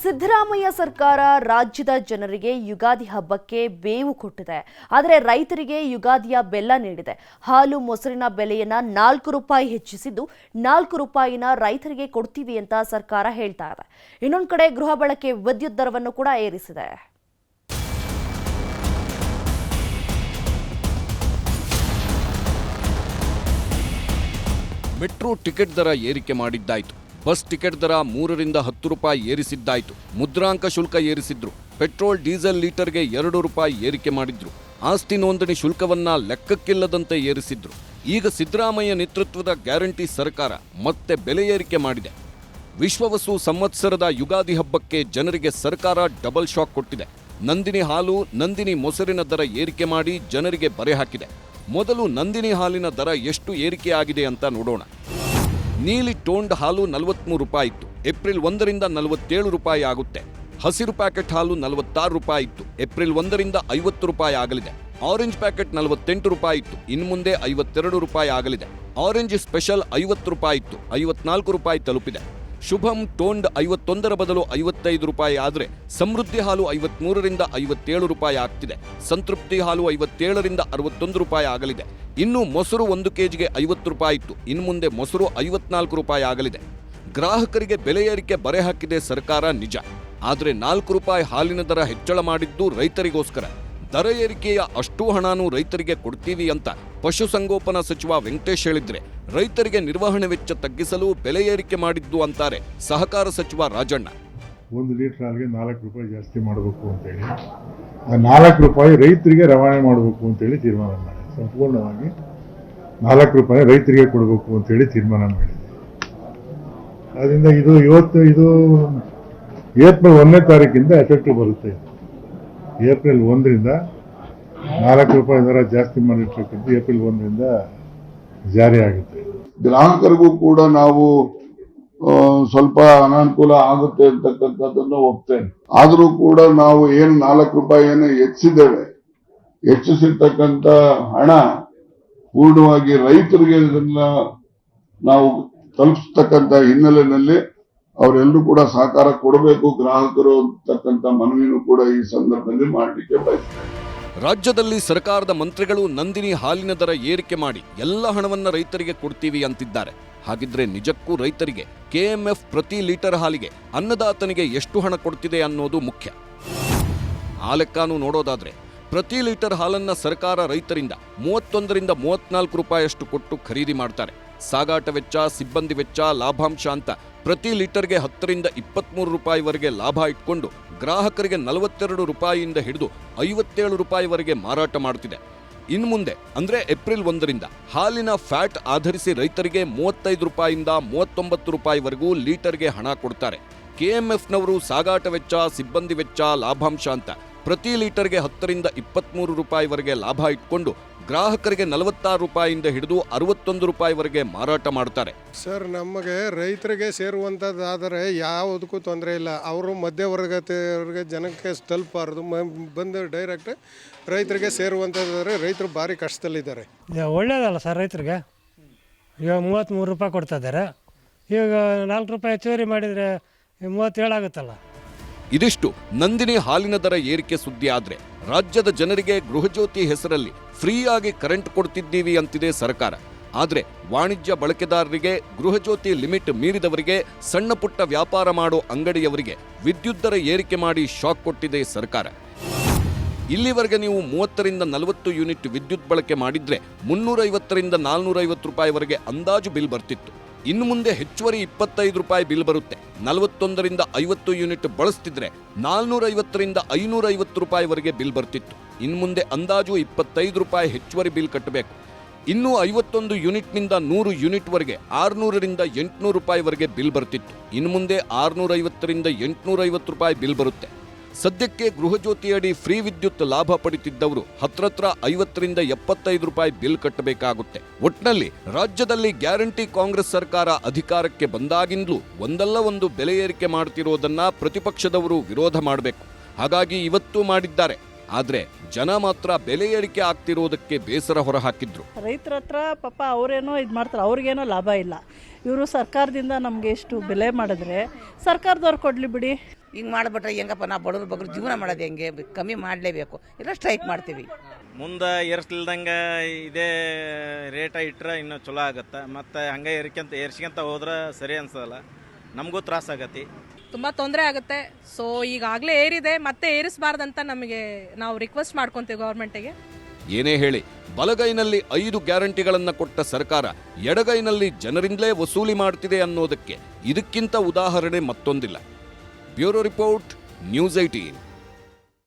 ಸಿದ್ದರಾಮಯ್ಯ ಸರ್ಕಾರ ರಾಜ್ಯದ ಜನರಿಗೆ ಯುಗಾದಿ ಹಬ್ಬಕ್ಕೆ ಬೇವು ಕೊಟ್ಟಿದೆ. ಆದರೆ ರೈತರಿಗೆ ಯುಗಾದಿಯ ಬೆಲ್ಲ ನೀಡಿದೆ. ಹಾಲು ಮೊಸರಿನ ಬೆಲೆಯನ್ನ 4 ರೂಪಾಯಿ ಹೆಚ್ಚಿಸಿದ್ದು 4 ರೂಪಾಯಿನ ರೈತರಿಗೆ ಕೊಡ್ತೀವಿ ಅಂತ ಸರ್ಕಾರ ಹೇಳ್ತಾ ಇದೆ. ಇನ್ನೊಂದು ಕಡೆ ಗೃಹ ಬಳಕೆ ವಿದ್ಯುತ್ ದರವನ್ನು ಕೂಡ ಏರಿಸಿದೆ. ಮೆಟ್ರೋ ಟಿಕೆಟ್ ದರ ಏರಿಕೆ ಮಾಡಿದ್ದಾಯಿತು. ಬಸ್ ಟಿಕೆಟ್ ದರ 3 ರಿಂದ 10 ರೂಪಾಯಿ ಏರಿಸಿದ್ದಾಯಿತು. ಮುದ್ರಾಂಕ ಶುಲ್ಕ ಏರಿಸಿದ್ರು. ಪೆಟ್ರೋಲ್ ಡೀಸೆಲ್ ಲೀಟರ್ಗೆ 2 ರೂಪಾಯಿ ಏರಿಕೆ ಮಾಡಿದ್ರು. ಆಸ್ತಿ ನೋಂದಣಿ ಶುಲ್ಕವನ್ನ ಲೆಕ್ಕಕ್ಕಿಲ್ಲದಂತೆ ಏರಿಸಿದ್ರು. ಈಗ ಸಿದ್ದರಾಮಯ್ಯ ನೇತೃತ್ವದ ಗ್ಯಾರಂಟಿ ಸರ್ಕಾರ ಮತ್ತೆ ಬೆಲೆ ಏರಿಕೆ ಮಾಡಿದೆ. ವಿಶ್ವವಸು ಸಂವತ್ಸರದ ಯುಗಾದಿ ಹಬ್ಬಕ್ಕೆ ಜನರಿಗೆ ಸರ್ಕಾರ ಡಬಲ್ ಶಾಕ್ ಕೊಟ್ಟಿದೆ. ನಂದಿನಿ ಹಾಲು, ನಂದಿನಿ ಮೊಸರಿನ ದರ ಏರಿಕೆ ಮಾಡಿ ಜನರಿಗೆ ಬರೆ ಹಾಕಿದೆ. ಮೊದಲು ನಂದಿನಿ ಹಾಲಿನ ದರ ಎಷ್ಟು ಏರಿಕೆಯಾಗಿದೆ ಅಂತ ನೋಡೋಣ. ನೀಲಿ ಟೋನ್ಡ್ ಹಾಲು 43 ರೂಪಾಯಿ ಇತ್ತು. ಏಪ್ರಿಲ್ 1 ರಿಂದ 47 ರೂಪಾಯಿ ಆಗುತ್ತೆ. ಹಸಿರು ಪ್ಯಾಕೆಟ್ ಹಾಲು 46 ರೂಪಾಯಿ ಇತ್ತು. ಏಪ್ರಿಲ್ 1 ರಿಂದ 50 ರೂಪಾಯಿ ಆಗಲಿದೆ. ಆರೆಂಜ್ ಪ್ಯಾಕೆಟ್ 48 ರೂಪಾಯಿ ಇತ್ತು. ಇನ್ನು ಮುಂದೆ 52 ರೂಪಾಯಿ ಆಗಲಿದೆ. ಆರೆಂಜ್ ಸ್ಪೆಷಲ್ 50 ರೂಪಾಯಿ ಇತ್ತು. 54 ರೂಪಾಯಿ ತಲುಪಿದೆ. ಶುಭಂ ಟೋನ್ಡ್ 51ರ ಬದಲು 55 ರೂಪಾಯಿ ಆದರೆ ಸಮೃದ್ಧಿ ಹಾಲು 53 ರಿಂದ 57 ರೂಪಾಯಿ ಆಗ್ತಿದೆ. ಸಂತೃಪ್ತಿ ಹಾಲು 57 ರಿಂದ 61 ರೂಪಾಯಿ ಆಗಲಿದೆ. ಇನ್ನು ಮೊಸರು 1 ಕೆಜಿಗೆ 50 ರೂಪಾಯಿ ಇತ್ತು. ಇನ್ನು ಮುಂದೆ ಮೊಸರು 54 ರೂಪಾಯಿ ಆಗಲಿದೆ. ಗ್ರಾಹಕರಿಗೆ ಬೆಲೆ ಏರಿಕೆ ಬರೆ ಹಾಕಿದೆ ಸರ್ಕಾರ ನಿಜ. ಆದರೆ 4 ರೂಪಾಯಿ ಹಾಲಿನ ದರ ಹೆಚ್ಚಳ ಮಾಡಿದ್ದು ರೈತರಿಗೋಸ್ಕರ. ದರ ಏರಿಕೆಯ ಅಷ್ಟೂ ಹಣನೂ ರೈತರಿಗೆ ಕೊಡ್ತೀವಿ ಅಂತ ಪಶುಸಂಗೋಪನಾ ಸಚಿವ ವೆಂಕಟೇಶ್ ಹೇಳಿದ್ರೆ, ರೈತರಿಗೆ ನಿರ್ವಹಣೆ ವೆಚ್ಚ ತಗ್ಗಿಸಲು ಬೆಲೆ ಏರಿಕೆ ಮಾಡಿದ್ದು ಅಂತಾರೆ ಸಹಕಾರ ಸಚಿವ ರಾಜಣ್ಣ. 1 ಲೀಟರ್ ಹಾಲಿಗೆ 4 ರೂಪಾಯಿ ಜಾಸ್ತಿ ಮಾಡಬೇಕು ಅಂತೇಳಿ, ಆ 4 ರೂಪಾಯಿ ರೈತರಿಗೆ ರವಾನೆ ಮಾಡಬೇಕು ಅಂತೇಳಿ ತೀರ್ಮಾನ ಮಾಡಿ, ಸಂಪೂರ್ಣವಾಗಿ 4 ರೂಪಾಯಿ ರೈತರಿಗೆ ಕೊಡಬೇಕು ಅಂತೇಳಿ ತೀರ್ಮಾನ ಮಾಡಿದೆ. ಅದರಿಂದ ಇದು ಏಪ್ರಿಲ್ 1ನೇ ತಾರೀಕಿಂದ ಎಫೆಕ್ಟ್ ಬರುತ್ತೆ. ಏಪ್ರಿಲ್ 1ರಿಂದ 4 ರೂಪಾಯಿ ದರ ಜಾಸ್ತಿ ಮಾಡಿರ್ತಕ್ಕಂಥ ಏಪ್ರಿಲ್ 1ರಿಂದ ಜಾರಿ ಆಗುತ್ತೆ. ಗ್ರಾಹಕರಿಗೂ ಕೂಡ ನಾವು ಸ್ವಲ್ಪ ಅನಾನುಕೂಲ ಆಗುತ್ತೆ ಅಂತಕ್ಕಂಥದ್ದನ್ನು ಒಪ್ತೇನೆ. ಆದರೂ ಕೂಡ ನಾವು ಏನು 4 ರೂಪಾಯಿಯನ್ನು ಹೆಚ್ಚಿಸಿರ್ತಕ್ಕಂಥ ಹಣ ಪೂರ್ಣವಾಗಿ ರೈತರಿಗೆ ಇದನ್ನ ನಾವು ತಲುಪಿಸ್ತಕ್ಕಂಥ ಹಿನ್ನೆಲೆಯಲ್ಲಿ ಅವರೆಲ್ಲರೂ ಕೂಡ ಸಹಕಾರ ಕೊಡಬೇಕು ಗ್ರಾಹಕರು ಅಂತಕ್ಕಂಥ ಮನವಿನೂ ಕೂಡ ಈ ಸಂದರ್ಭದಲ್ಲಿ ಮಾಡಲಿಕ್ಕೆ ಬಯಸ್ತೇನೆ. ರಾಜ್ಯದಲ್ಲಿ ಸರ್ಕಾರದ ಮಂತ್ರಿಗಳು ನಂದಿನಿ ಹಾಲಿನ ದರ ಏರಿಕೆ ಮಾಡಿ ಎಲ್ಲ ಹಣವನ್ನ ರೈತರಿಗೆ ಕೊಡ್ತೀವಿ ಅಂತಿದ್ದಾರೆ. ಹಾಗಿದ್ರೆ ನಿಜಕ್ಕೂ ರೈತರಿಗೆ ಕೆಎಂಎಫ್ ಪ್ರತಿ ಲೀಟರ್ ಹಾಲಿಗೆ ಅನ್ನದಾತನಿಗೆ ಎಷ್ಟು ಹಣ ಕೊಡ್ತಿದೆ ಅನ್ನೋದು ಮುಖ್ಯ. ಆ ಲೆಕ್ಕನೂ ನೋಡೋದಾದ್ರೆ ಪ್ರತಿ ಲೀಟರ್ ಹಾಲನ್ನ ಸರ್ಕಾರ ರೈತರಿಂದ 31 ರಿಂದ 34 ರೂಪಾಯಿಯಷ್ಟು ಕೊಟ್ಟು ಖರೀದಿ ಮಾಡ್ತಾರೆ. ಸಾಗಾಟ ವೆಚ್ಚ, ಸಿಬ್ಬಂದಿ ವೆಚ್ಚ, ಲಾಭಾಂಶ ಅಂತ ಪ್ರತಿ ಲೀಟರ್ಗೆ 10 ರಿಂದ 23 ರೂಪಾಯಿವರೆಗೆ ಲಾಭ ಇಟ್ಕೊಂಡು ಗ್ರಾಹಕರಿಗೆ 42 ರೂಪಾಯಿಯಿಂದ ಹಿಡಿದು 57 ರೂಪಾಯಿವರೆಗೆ ಮಾರಾಟ ಮಾಡುತ್ತಿದೆ. ಇನ್ನು ಮುಂದೆ ಅಂದ್ರೆ ಏಪ್ರಿಲ್ 1ರಿಂದ ಹಾಲಿನ ಫ್ಯಾಟ್ ಆಧರಿಸಿ ರೈತರಿಗೆ 35 ರೂಪಾಯಿಯಿಂದ 39 ರೂಪಾಯಿವರೆಗೂ ಲೀಟರ್ಗೆ ಹಣ ಕೊಡ್ತಾರೆ. ಕೆಎಂಎಫ್ನವರು ಸಾಗಾಟ ವೆಚ್ಚ, ಸಿಬ್ಬಂದಿ ವೆಚ್ಚ, ಲಾಭಾಂಶ ಅಂತ ಪ್ರತಿ ಲೀಟರ್ಗೆ 10 ರಿಂದ 23 ರೂಪಾಯಿವರೆಗೆ ಲಾಭ ಇಟ್ಕೊಂಡು ಗ್ರಾಹಕರಿಗೆ 46 ರೂಪಾಯಿಯಿಂದ ಹಿಡಿದು 61 ರೂಪಾಯಿವರೆಗೆ ಮಾರಾಟ ಮಾಡ್ತಾರೆ. ಸರ್, ನಮಗೆ ರೈತರಿಗೆ ಸೇರುವಂಥದ್ದಾದರೆ ಯಾವುದಕ್ಕೂ ತೊಂದರೆ ಇಲ್ಲ. ಅವರು ಮಧ್ಯವರ್ಗದವರಿಗೆ ಜನಕ್ಕೆ ತಲುಪಬಾರ್ದು, ಬಂದು ಡೈರೆಕ್ಟ್ ರೈತರಿಗೆ ಸೇರುವಂಥದ್ದಾದರೆ ರೈತರು ಭಾರಿ ಕಷ್ಟದಲ್ಲಿದ್ದಾರೆ. ಒಳ್ಳೇದಲ್ಲ ಸರ್ ರೈತರಿಗೆ. ಇವಾಗ 33 ರೂಪಾಯಿ ಕೊಡ್ತಾ ಇದ್ದಾರೆ. ಈಗ 4 ರೂಪಾಯಿ ಹೆಚ್ಚುವರಿ ಮಾಡಿದರೆ 37 ಆಗುತ್ತಲ್ಲ. ಇದಿಷ್ಟು ನಂದಿನಿ ಹಾಲಿನ ದರ ಏರಿಕೆ ಸುದ್ದಿ ಆದ್ರೆ, ರಾಜ್ಯದ ಜನರಿಗೆ ಗೃಹಜ್ಯೋತಿ ಹೆಸರಲ್ಲಿ ಫ್ರೀಯಾಗಿ ಕರೆಂಟ್ ಕೊಡ್ತಿದ್ದೀವಿ ಅಂತಿದೆ ಸರ್ಕಾರ. ಆದ್ರೆ ವಾಣಿಜ್ಯ ಬಳಕೆದಾರರಿಗೆ, ಗೃಹಜ್ಯೋತಿ ಲಿಮಿಟ್ ಮೀರಿದವರಿಗೆ, ಸಣ್ಣ ಪುಟ್ಟ ವ್ಯಾಪಾರ ಮಾಡೋ ಅಂಗಡಿಯವರಿಗೆ ವಿದ್ಯುತ್ ದರ ಏರಿಕೆ ಮಾಡಿ ಶಾಕ್ ಕೊಟ್ಟಿದೆ ಸರ್ಕಾರ. ಇಲ್ಲಿವರೆಗೆ ನೀವು 30 ರಿಂದ 40 ಯೂನಿಟ್ ವಿದ್ಯುತ್ ಬಳಕೆ ಮಾಡಿದ್ರೆ 350 ರಿಂದ 450 ರೂಪಾಯಿವರೆಗೆ ಅಂದಾಜು ಬಿಲ್ ಬರ್ತಿತ್ತು. ಇನ್ನು ಮುಂದೆ ಹೆಚ್ಚುವರಿ 25 ರೂಪಾಯಿ ಬಿಲ್ ಬರುತ್ತೆ. 41 ರಿಂದ 50 ಯೂನಿಟ್ ಬಳಸ್ತಿದ್ರೆ 450 ರಿಂದ 550 ರೂಪಾಯಿವರೆಗೆ ಬಿಲ್ ಬರ್ತಿತ್ತು. ಇನ್ನು ಮುಂದೆ ಅಂದಾಜು 25 ರೂಪಾಯಿ ಹೆಚ್ಚುವರಿ ಬಿಲ್ ಕಟ್ಟಬೇಕು. ಇನ್ನು 51 ಯೂನಿಟ್ನಿಂದ 100 ಯೂನಿಟ್ವರೆಗೆ 600 ರಿಂದ 800 ರೂಪಾಯಿವರೆಗೆ ಬಿಲ್ ಬರ್ತಿತ್ತು. ಇನ್ನು ಮುಂದೆ 650 ರಿಂದ 850 ರೂಪಾಯಿ ಬಿಲ್ ಬರುತ್ತೆ. ಸದ್ಯಕ್ಕೆ ಗೃಹಜ್ಯೋತಿಯಡಿ ಫ್ರೀ ವಿದ್ಯುತ್ ಲಾಭ ಪಡೆಯುತ್ತಿದ್ದವರು ಹತ್ರ 50 ರಿಂದ 75 ರೂಪಾಯಿ ಬಿಲ್ ಕಟ್ಟಬೇಕಾಗುತ್ತೆ. ಒಟ್ನಲ್ಲಿ ರಾಜ್ಯದಲ್ಲಿ ಗ್ಯಾರಂಟಿ ಕಾಂಗ್ರೆಸ್ ಸರ್ಕಾರ ಅಧಿಕಾರಕ್ಕೆ ಬಂದಾಗಿಂದಲೂ ಒಂದಲ್ಲ ಒಂದು ಬೆಲೆ ಏರಿಕೆ ಮಾಡ್ತಿರೋದನ್ನ ಪ್ರತಿಪಕ್ಷದವರು ವಿರೋಧ ಮಾಡಬೇಕು. ಹಾಗಾಗಿ ಇವತ್ತು ಮಾಡಿದ್ದಾರೆ. ಆದ್ರೆ ಜನ ಮಾತ್ರ ಬೆಲೆ ಏರಿಕೆ ಆಗ್ತಿರೋದಕ್ಕೆ ಬೇಸರ ಹೊರಹಾಕಿದ್ರು. ರೈತರ ಹತ್ರ ಪಾಪ ಅವರೇನೋ ಇದು ಮಾಡ್ತಾರೆ, ಅವ್ರಿಗೇನೋ ಲಾಭ ಇಲ್ಲ. ಇವರು ಸರ್ಕಾರದಿಂದ ನಮಗೆ ಎಷ್ಟು ಬೆಲೆ ಮಾಡಿದ್ರೆ ಸರ್ಕಾರದವ್ರು ಕೊಡಲಿ ಬಿಡಿ. ಹಿಂಗೆ ಮಾಡಿಬಿಟ್ರೆ ಹೆಂಗಪ್ಪ, ನಾವು ಬಡವ್ರ ಬಗ್ಗೆ ಜೀವನ ಮಾಡೋದು ಹೆಂಗೆ? ಕಮ್ಮಿ ಮಾಡಲೇಬೇಕು, ಇಲ್ಲ ಸ್ಟ್ರೈಕ್ ಮಾಡ್ತೀವಿ. ಮುಂದೆ ಏರಿಸ್ಲಿಲ್ದಂಗೆ ಇದೇ ರೇಟ ಇಟ್ಟರೆ ಇನ್ನೂ ಚಲೋ ಆಗತ್ತೆ. ಮತ್ತು ಹಂಗೆ ಏರ್ಸ್ಕೊಂತ ಹೋದ್ರೆ ಸರಿ ಅನ್ಸೋಲ್ಲ, ನಮಗೂ ತ್ರಾಸ ಆಗತ್ತೆ, ತುಂಬ ತೊಂದರೆ ಆಗುತ್ತೆ. ಸೊ ಈಗಾಗಲೇ ಏರಿದೆ, ಮತ್ತೆ ಏರಿಸಬಾರ್ದಂತ ನಮಗೆ ನಾವು ರಿಕ್ವೆಸ್ಟ್ ಮಾಡ್ಕೊತೀವಿ ಗೌರ್ಮೆಂಟಿಗೆ. ಏನೇ ಹೇಳಿ, ಬಲಗೈನಲ್ಲಿ 5 ಗ್ಯಾರಂಟಿಗಳನ್ನ ಕೊಟ್ಟ ಸರ್ಕಾರ ಎಡಗೈನಲ್ಲಿ ಜನರಿಂದಲೇ ವಸೂಲಿ ಮಾಡ್ತಿದೆ ಅನ್ನೋದಕ್ಕೆ ಇದಕ್ಕಿಂತ ಉದಾಹರಣೆ ಮತ್ತೊಂದಿಲ್ಲ. Bureau report, news 18.